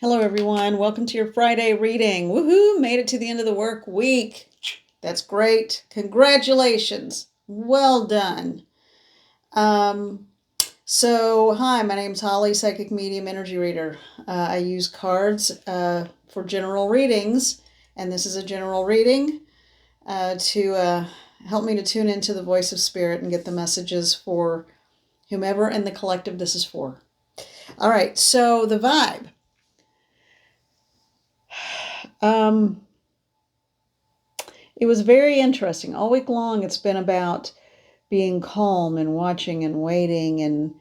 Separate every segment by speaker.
Speaker 1: Hello, everyone. Welcome to your Friday reading. Woohoo! Made it to the end of the work week. That's great. Congratulations. Well done. Hi, my name's Holly, Psychic Medium Energy Reader. I use cards for general readings, and this is a general reading to help me to tune into the voice of spirit and get the messages for whomever in the collective this is for. All right, so the vibe. It was very interesting. All week long, it's been about being calm and watching and waiting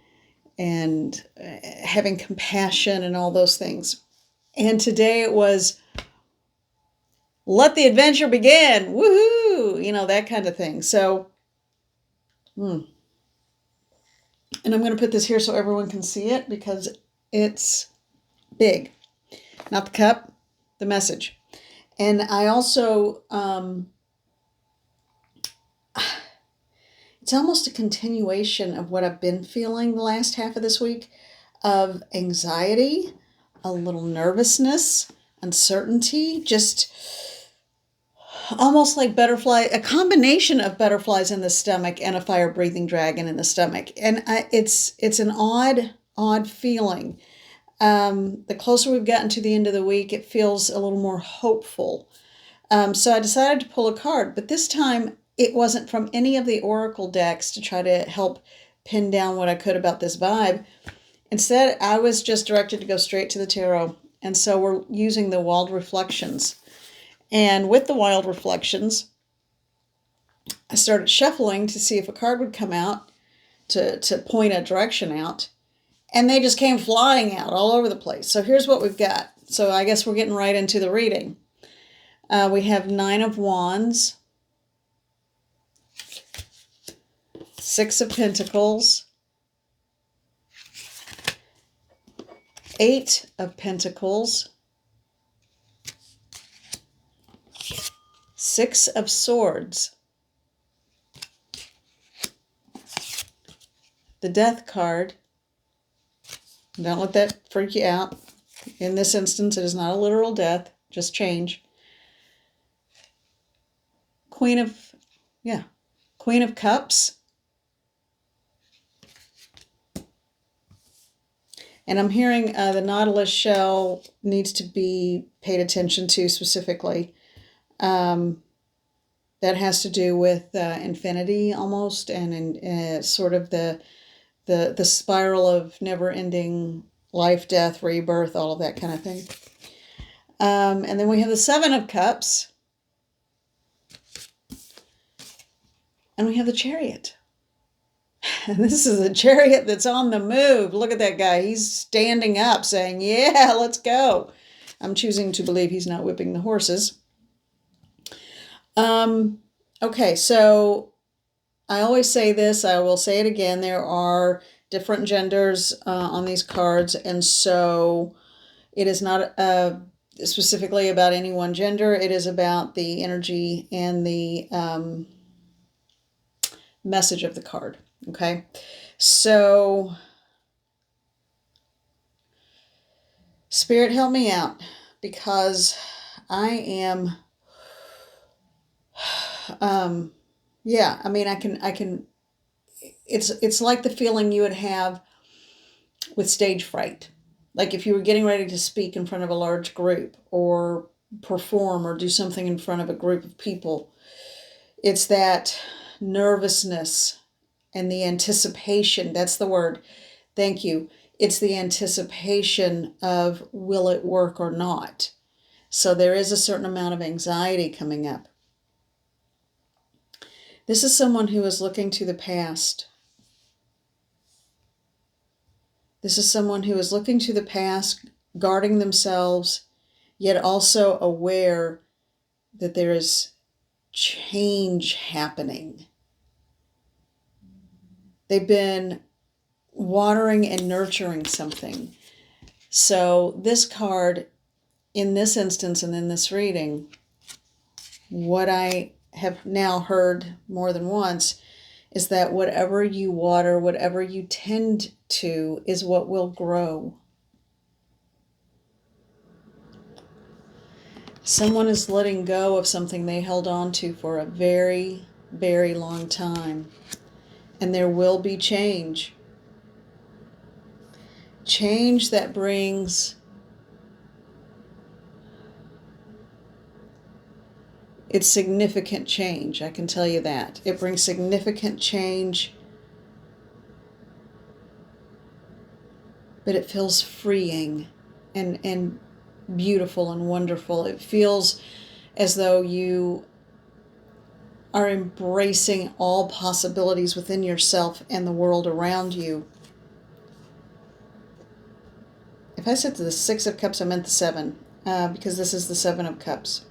Speaker 1: and having compassion and all those things. And today it was let the adventure begin. Woohoo! You know, that kind of thing. So, and I'm going to put this here so everyone can see it because it's big. Not the cup, the message. And I also it's almost a continuation of what I've been feeling the last half of this week of anxiety, a little nervousness, uncertainty, just almost like butterfly, a combination of butterflies in the stomach and a fire-breathing dragon in the stomach. And it's an odd feeling. The closer we've gotten to the end of the week, it feels a little more hopeful. So I decided to pull a card, but this time it wasn't from any of the oracle decks to try to help pin down what I could about this vibe. Instead, I was just directed to go straight to the tarot. And so we're using the Wild Reflections. And with the Wild Reflections, I started shuffling to see if a card would come out to point a direction out. And they just came flying out all over the place. So here's what we've got. So I guess we're getting right into the reading. We have 9 of Wands, 6 of Pentacles, 8 of Pentacles, 6 of Swords, the Death card. Don't let that freak you out. In this instance, it is not a literal death, just change. Queen of Cups. And I'm hearing the Nautilus shell needs to be paid attention to specifically. That has to do with infinity almost, and sort of the spiral of never-ending life, death, rebirth, all of that kind of thing. And then we have the 7 of Cups. And we have the Chariot. This is a chariot that's on the move. Look at that guy. He's standing up saying, yeah, let's go. I'm choosing to believe he's not whipping the horses. Okay, so I always say this. I will say it again. There are different genders on these cards, and so it is not specifically about any one gender. It is about the energy and the message of the card. Okay, so Spirit, help me out, because I am, yeah, I mean, I can, it's like the feeling you would have with stage fright. Like if you were getting ready to speak in front of a large group or perform or do something in front of a group of people. It's that nervousness and the anticipation. That's the word. Thank you. It's the anticipation of will it work or not. So there is a certain amount of anxiety coming up. This is someone who is looking to the past. This is someone who is looking to the past, guarding themselves, yet also aware that there is change happening. They've been watering and nurturing something. So this card, in this instance and in this reading, what I have now heard more than once is that whatever you water, whatever you tend to, is what will grow. Someone is letting go of something they held on to for a very, very long time. And there will be change. Change that brings it's significant change, I can tell you that. It brings significant change, but it feels freeing and beautiful and wonderful. It feels as though you are embracing all possibilities within yourself and the world around you. If I said the Six of Cups, I meant the Seven, because this is the Seven of Cups.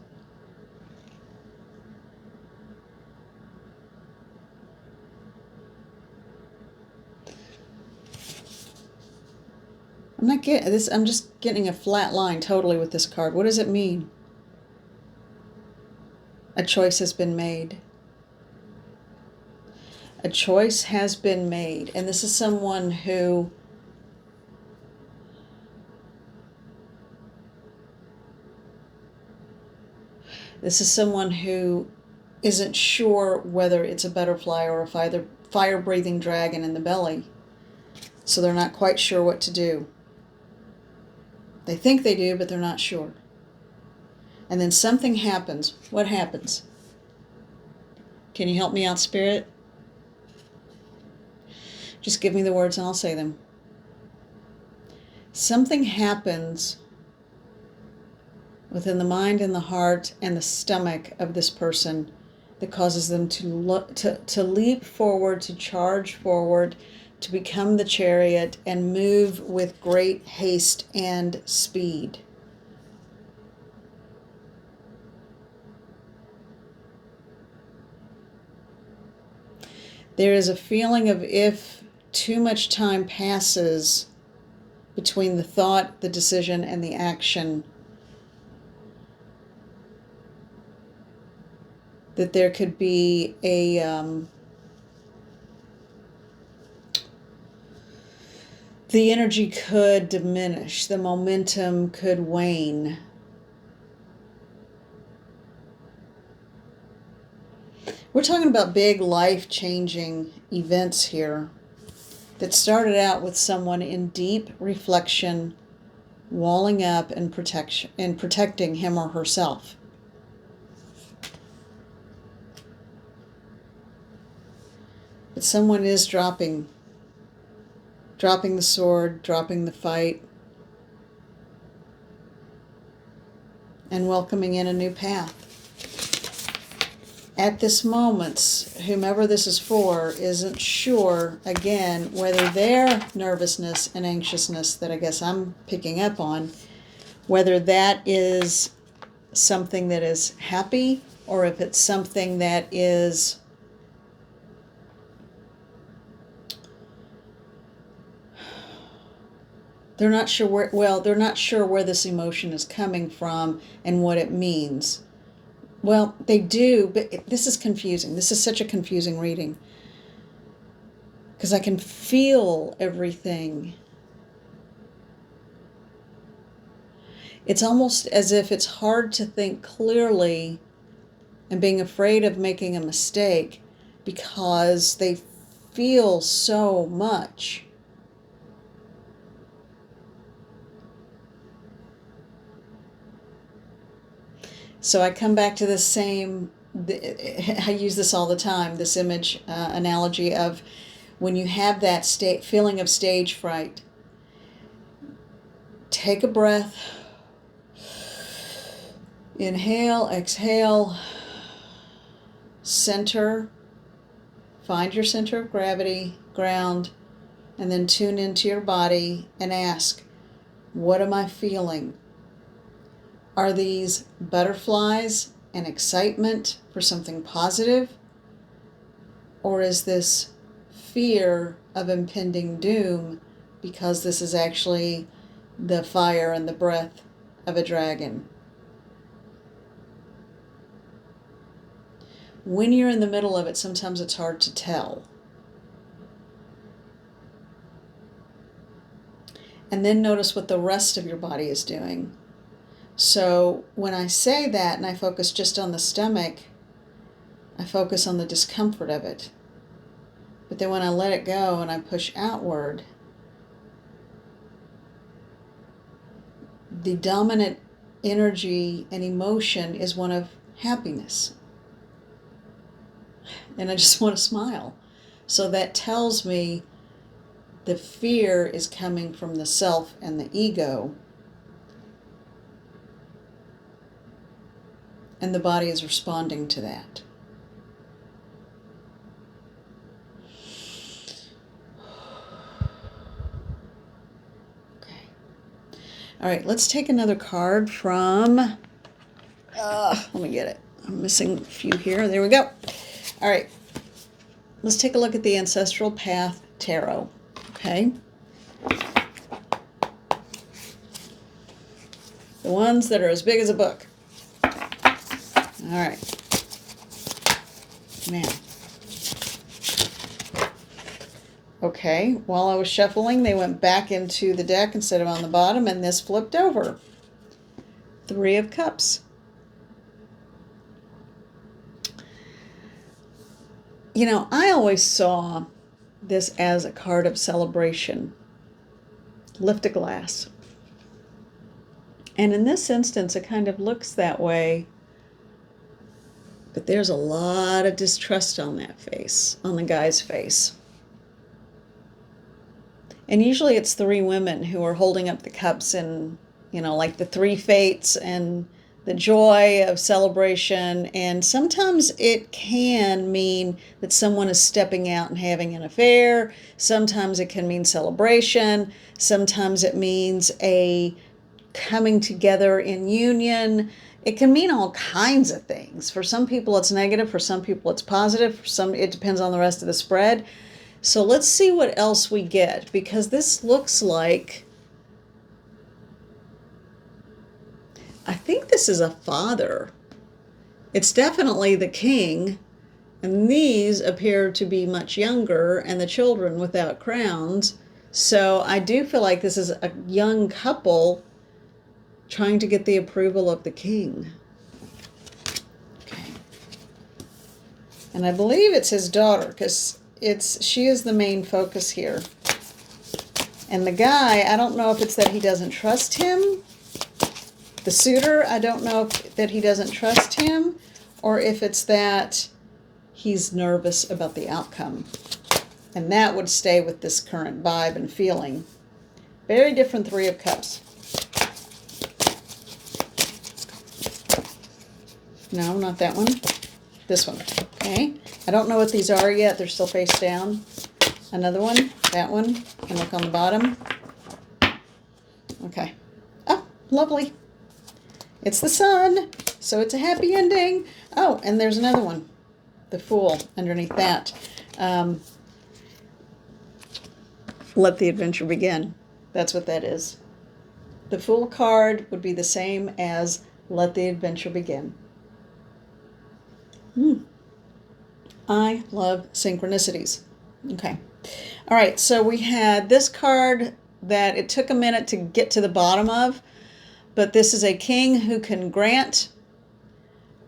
Speaker 1: I'm not getting this. I'm just getting a flat line totally with this card. What does it mean? A choice has been made. A choice has been made. And this is someone who isn't sure whether it's a butterfly or a fire-breathing dragon in the belly. So they're not quite sure what to do. They think they do, but they're not sure. And then something happens. What happens? Can you help me out, Spirit? Just give me the words and I'll say them. Something happens within the mind and the heart and the stomach of this person that causes them to leap forward, to charge forward, to become the chariot and move with great haste and speed. There is a feeling of if too much time passes between the thought, the decision, and the action, that there could be the energy could diminish, the momentum could wane. We're talking about big life-changing events here that started out with someone in deep reflection, walling up and protecting him or herself. But someone is dropping the sword, dropping the fight, and welcoming in a new path. At this moment, whomever this is for isn't sure, again, whether their nervousness and anxiousness that I guess I'm picking up on, whether that is something that is happy or if it's something that is they're not sure where this emotion is coming from and what it means. Well, they do, but this is confusing. This is such a confusing reading. Because I can feel everything. It's almost as if it's hard to think clearly and being afraid of making a mistake because they feel so much. So I come back to the same, I use this all the time, this image analogy of when you have that feeling of stage fright, take a breath, inhale, exhale, center, find your center of gravity, ground, and then tune into your body and ask, what am I feeling? Are these butterflies and excitement for something positive? Or is this fear of impending doom because this is actually the fire and the breath of a dragon? When you're in the middle of it, sometimes it's hard to tell. And then notice what the rest of your body is doing. So when I say that and I focus just on the stomach, I focus on the discomfort of it. But then when I let it go and I push outward, the dominant energy and emotion is one of happiness. And I just want to smile. So that tells me the fear is coming from the self and the ego, and the body is responding to that. Okay. All right, let's take another card from, let me get it. I'm missing a few here. There we go. All right. Let's take a look at the Ancestral Path Tarot. Okay. The ones that are as big as a book. All right. Now. Okay, while I was shuffling, they went back into the deck instead of on the bottom, and this flipped over. 3 of Cups. You know, I always saw this as a card of celebration. Lift a glass. And in this instance, it kind of looks that way. But there's a lot of distrust on that face, on the guy's face. And usually it's 3 women who are holding up the cups and, you know, like the 3 fates and the joy of celebration. And sometimes it can mean that someone is stepping out and having an affair. Sometimes it can mean celebration. Sometimes it means a coming together in union. It can mean all kinds of things. For some people it's negative, for some people it's positive, for some it depends on the rest of the spread. So let's see what else we get, because this looks like, I think this is a father. It's definitely the king, and these appear to be much younger, and the children without crowns. So I do feel like this is a young couple trying to get the approval of the king. Okay. And I believe it's his daughter, because she is the main focus here. And the guy, I don't know if it's that he doesn't trust him. The suitor, I don't know if that he doesn't trust him, or if it's that he's nervous about the outcome. And that would stay with this current vibe and feeling. Very different 3 of Cups. No, not that one. This one. Okay. I don't know what these are yet. They're still face down. Another one. That one. And look on the bottom. Okay. Oh, lovely. It's the sun. So it's a happy ending. Oh, and there's another one. The Fool underneath that. Let the adventure begin. That's what that is. The Fool card would be the same as let the adventure begin. I love synchronicities. Okay. All right, so we had this card that it took a minute to get to the bottom of, but this is a king who can grant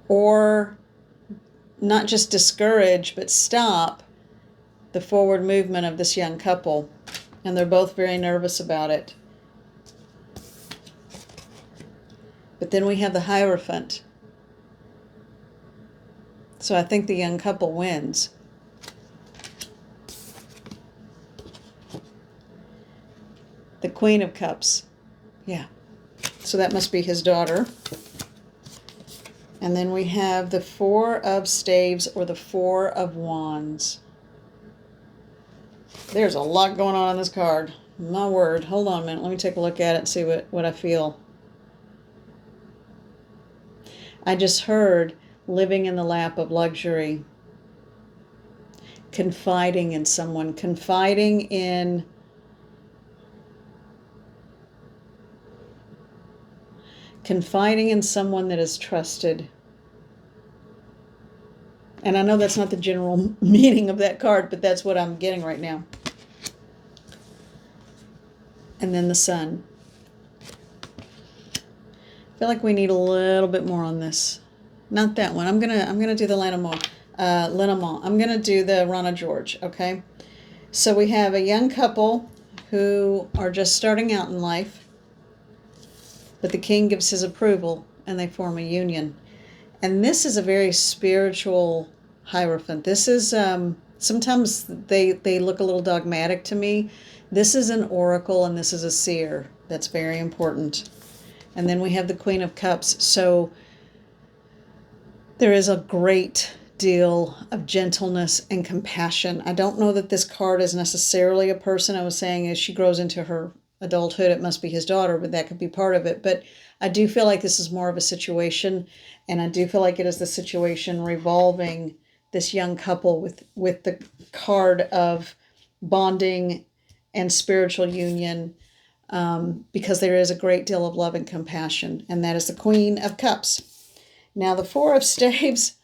Speaker 1: or not just discourage, but stop the forward movement of this young couple. And they're both very nervous about it. But then we have the Hierophant. So I think the young couple wins. The Queen of Cups. Yeah. So that must be his daughter. And then we have the 4 of Staves or the 4 of Wands. There's a lot going on this card. My word. Hold on a minute. Let me take a look at it and see what I feel. I just heard living in the lap of luxury. Confiding in someone. Confiding in someone that is trusted. And I know that's not the general meaning of that card, but that's what I'm getting right now. And then the Sun. feel like we need a little bit more on this. Not that one. I'm gonna do the Lenormand. I'm gonna do the Rana George. Okay. So we have a young couple who are just starting out in life, but the king gives his approval and they form a union. And this is a very spiritual Hierophant. This is sometimes they look a little dogmatic to me. This is an oracle and this is a seer. That's very important. And then we have the Queen of Cups. So there is a great deal of gentleness and compassion. I don't know that this card is necessarily a person. I was saying as she grows into her adulthood, it must be his daughter, but that could be part of it. But I do feel like this is more of a situation, and I do feel like it is the situation revolving this young couple with the card of bonding and spiritual union, because there is a great deal of love and compassion, and that is the Queen of Cups. Now the Four of Staves,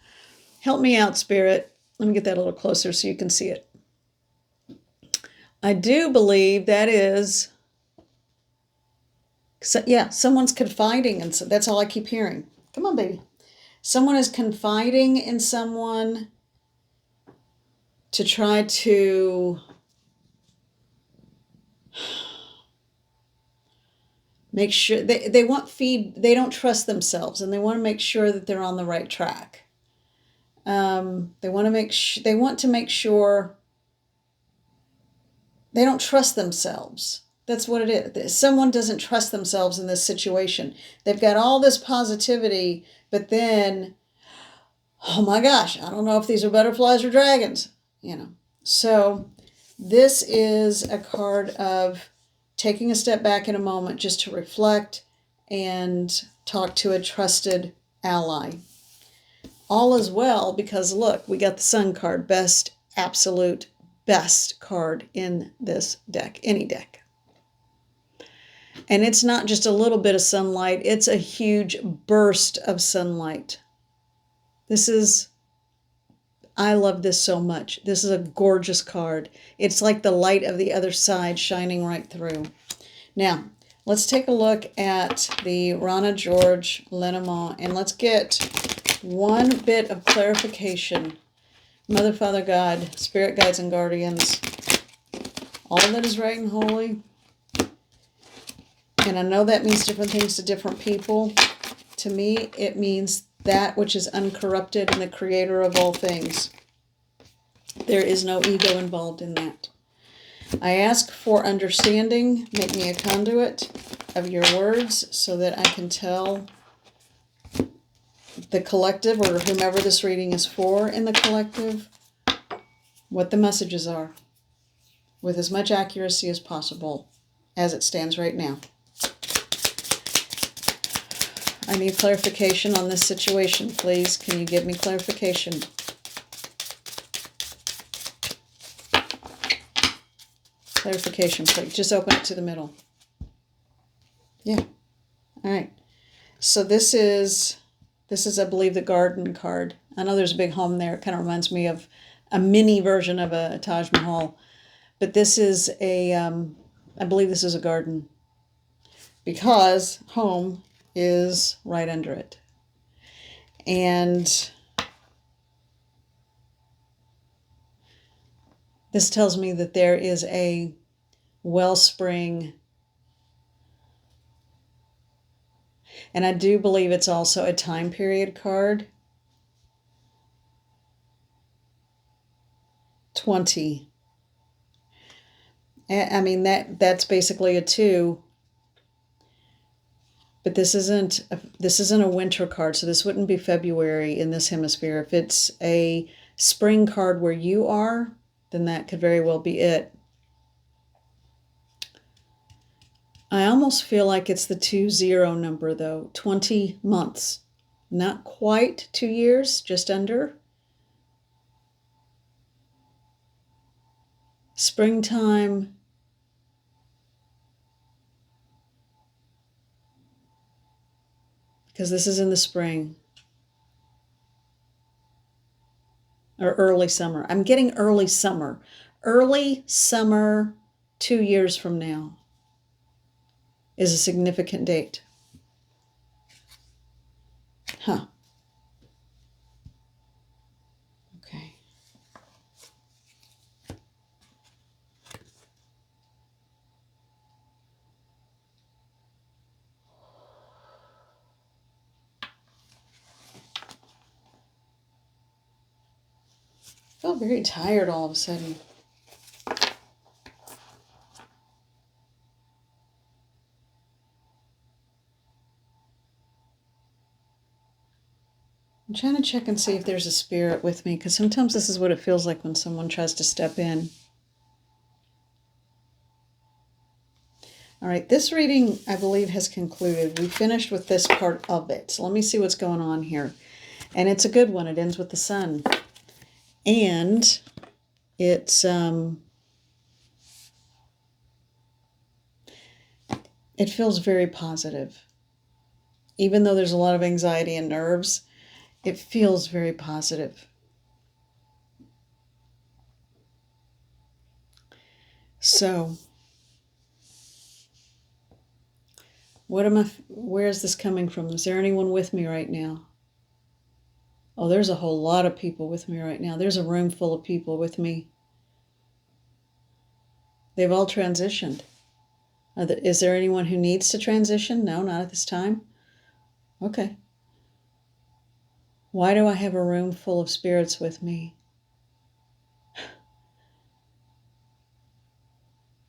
Speaker 1: help me out, Spirit. Let me get that a little closer so you can see it. I do believe that is, yeah, someone's confiding, and so that's all I keep hearing. Come on, baby. Someone is confiding in someone to try to make sure they want they don't trust themselves, and they want to make sure that they're on the right track. They want to make sure they don't trust themselves. That's what it is. Someone doesn't trust themselves in this situation. They've got all this positivity, but then, oh my gosh, I don't know if these are butterflies or dragons, So this is a card of taking a step back in a moment just to reflect and talk to a trusted ally. All is well, because look, we got the Sun card, best, absolute best card in this deck, any deck. And it's not just a little bit of sunlight, it's a huge burst of sunlight. I love this so much. This is a gorgeous card. It's like the light of the other side shining right through. Now, let's take a look at the Rana George Lenormand, and let's get one bit of clarification. Mother, Father, God, Spirit Guides and Guardians, all that is right and holy. And I know that means different things to different people. To me, it means that which is uncorrupted and the creator of all things. There is no ego involved in that. I ask for understanding. Make me a conduit of your words so that I can tell the collective, or whomever this reading is for in the collective, what the messages are with as much accuracy as possible as it stands right now. I need clarification on this situation, please. Can you give me clarification? Clarification, please. Just open it to the middle. Yeah. All right. So this is, I believe, the garden card. I know there's a big home there. It kind of reminds me of a mini version of a Taj Mahal. But this is I believe this is a garden, because home is right under it. And this tells me that there is a wellspring. And I do believe it's also a time period card. 20. I mean, that's basically a 2. But this isn't a winter card, so this wouldn't be February in this hemisphere. If it's a spring card where you are, then that could very well be it. I almost feel like it's the 20 number, though. 20 months. Not quite 2 years, just under. Springtime. Because this is in the spring. Or early summer. I'm getting early summer. Early summer 2 years from now is a significant date. Huh. Okay. I feel very tired all of a sudden. I'm trying to check and see if there's a spirit with me, because sometimes this is what it feels like when someone tries to step in. All right, this reading, I believe, has concluded. We finished with this part of it. So let me see what's going on here. And it's a good one. It ends with the sun. And it's it feels very positive. Even though there's a lot of anxiety and nerves, it feels very positive. So, where is this coming from? Is there anyone with me right now? Oh, there's a whole lot of people with me right now. There's a room full of people with me. They've all transitioned. Is there anyone who needs to transition? No, not at this time. Okay. Why do I have a room full of spirits with me?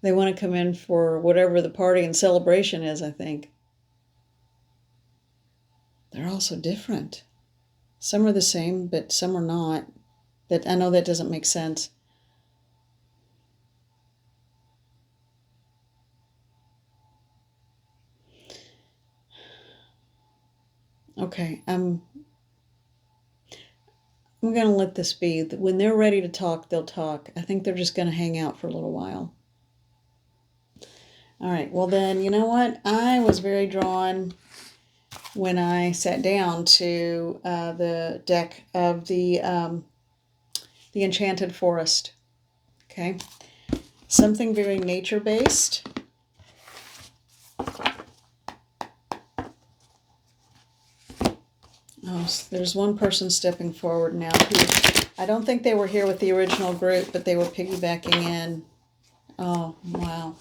Speaker 1: They want to come in for whatever the party and celebration is, I think. They're all so different. Some are the same, but some are not. I know that doesn't make sense. Okay, I'm going to let this be. When they're ready to talk, they'll talk. I think they're just going to hang out for a little while. All right, well then, you know what? I was very drawn when I sat down to the deck of the Enchanted Forest. Okay, something very nature-based. Oh, there's one person stepping forward now who, I don't think they were here with the original group, but they were piggybacking in. Oh, wow.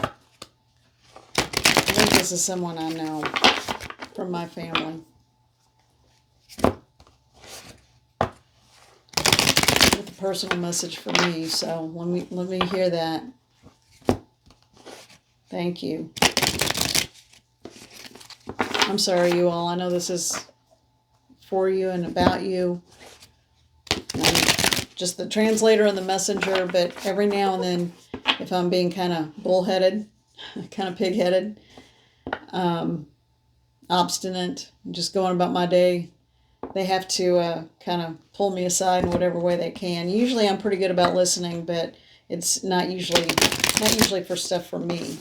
Speaker 1: I think this is someone I know from my family. With a personal message for me, so let me hear that. Thank you. I'm sorry, you all. I know this is for you and about you. I'm just the translator and the messenger, but every now and then, if I'm being kind of bullheaded, kind of pig-headed, obstinate, just going about my day, they have to kind of pull me aside in whatever way they can. Usually I'm pretty good about listening, but it's not usually for stuff for me.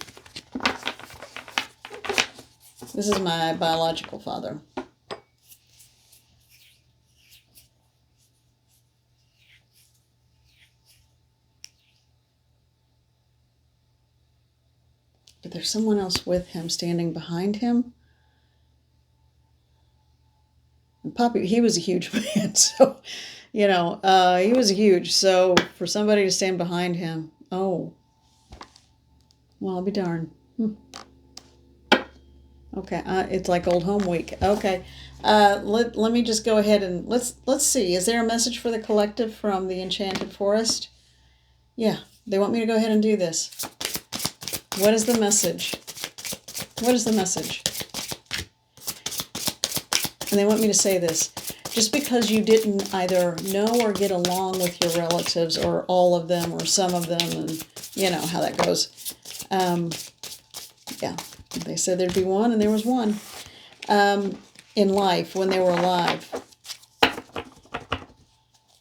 Speaker 1: This is my biological father. But there's someone else with him, standing behind him. And Poppy, he was a huge man, so, he was huge. So for somebody to stand behind him, oh, well, I'll be darned. Okay, it's like old home week. Okay, let me just go ahead and let's see. Is there a message for the collective from the Enchanted Forest? Yeah, they want me to go ahead and do this. What is the message? What is the message? And they want me to say this. Just because you didn't either know or get along with your relatives, or all of them, or some of them, and you know how that goes. Yeah, they said there'd be one, and there was one. In life, when they were alive.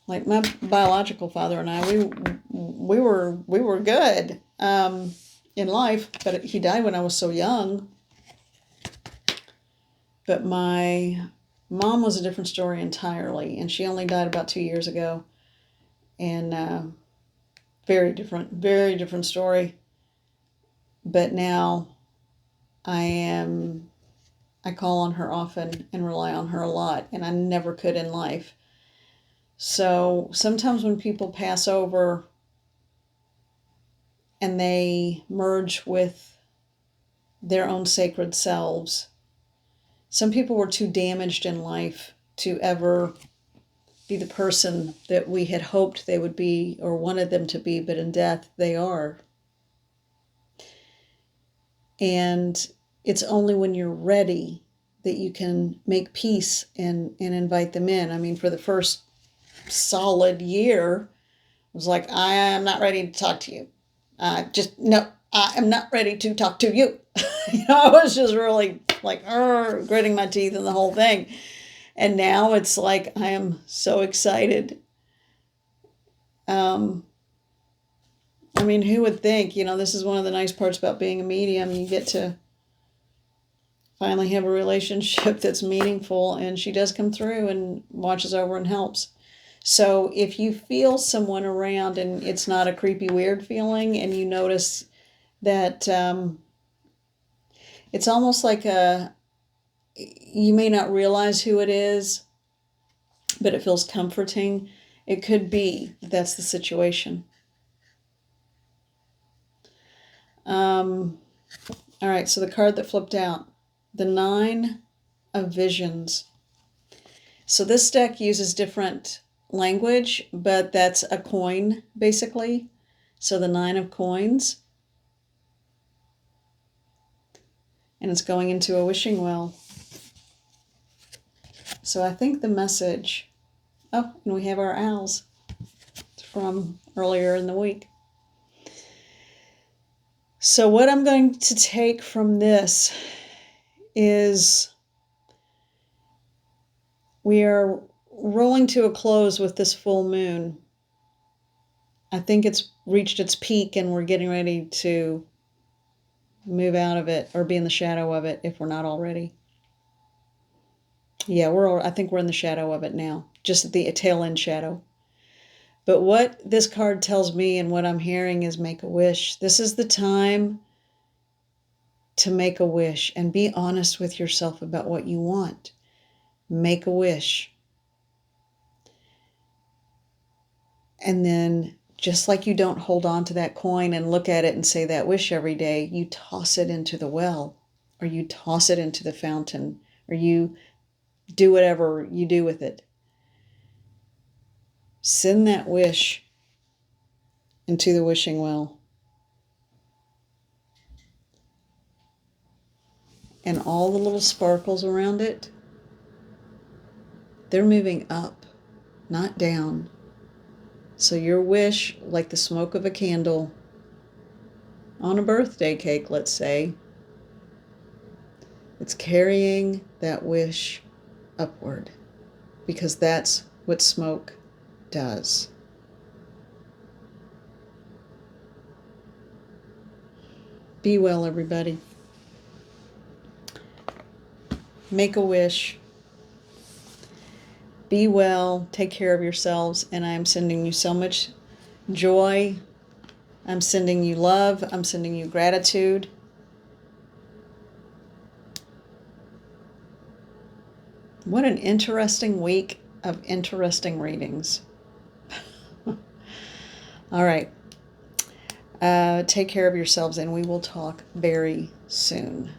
Speaker 1: Like my biological father and I, we were good in life, but he died when I was so young. But my mom was a different story entirely, and she only died about 2 years ago. And Very different story. But now I call on her often and rely on her a lot, and I never could in life. So sometimes when people pass over and they merge with their own sacred selves, some people were too damaged in life to ever be the person that we had hoped they would be or wanted them to be, but in death they are. And it's only when you're ready that you can make peace and invite them in. I mean, for the first solid year, I was like, I am not ready to talk to you. No, I am not ready to talk to you. I was just really like, gritting my teeth and the whole thing. And now it's like, I am so excited. I mean, who would think, this is one of the nice parts about being a medium. You get to finally have a relationship that's meaningful, and she does come through and watches over and helps. So if you feel someone around and it's not a creepy, weird feeling, and you notice that it's almost like you may not realize who it is, but it feels comforting, it could be that's the situation. All right, so the card that flipped out, the 9 of Visions. So this deck uses different language, but that's a coin, basically. So the 9 of Coins. And it's going into a wishing well. So I think the message... Oh, and we have our owls from earlier in the week. So what I'm going to take from this is we are rolling to a close with this full moon. I think it's reached its peak and we're getting ready to move out of it or be in the shadow of it if we're not already. Yeah, I think we're in the shadow of it now, just at the tail end shadow. But what this card tells me and what I'm hearing is make a wish. This is the time to make a wish and be honest with yourself about what you want. Make a wish. And then just like you don't hold on to that coin and look at it and say that wish every day, you toss it into the well, or you toss it into the fountain, or you do whatever you do with it. Send that wish into the wishing well. And all the little sparkles around it, they're moving up, not down. So your wish, like the smoke of a candle on a birthday cake, let's say, it's carrying that wish upward, because that's what smoke does. Be well, everybody. Make a wish. Be well. Take care of yourselves. And I am sending you so much joy. I'm sending you love. I'm sending you gratitude. What an interesting week of interesting readings. All right. Take care of yourselves, and we will talk very soon.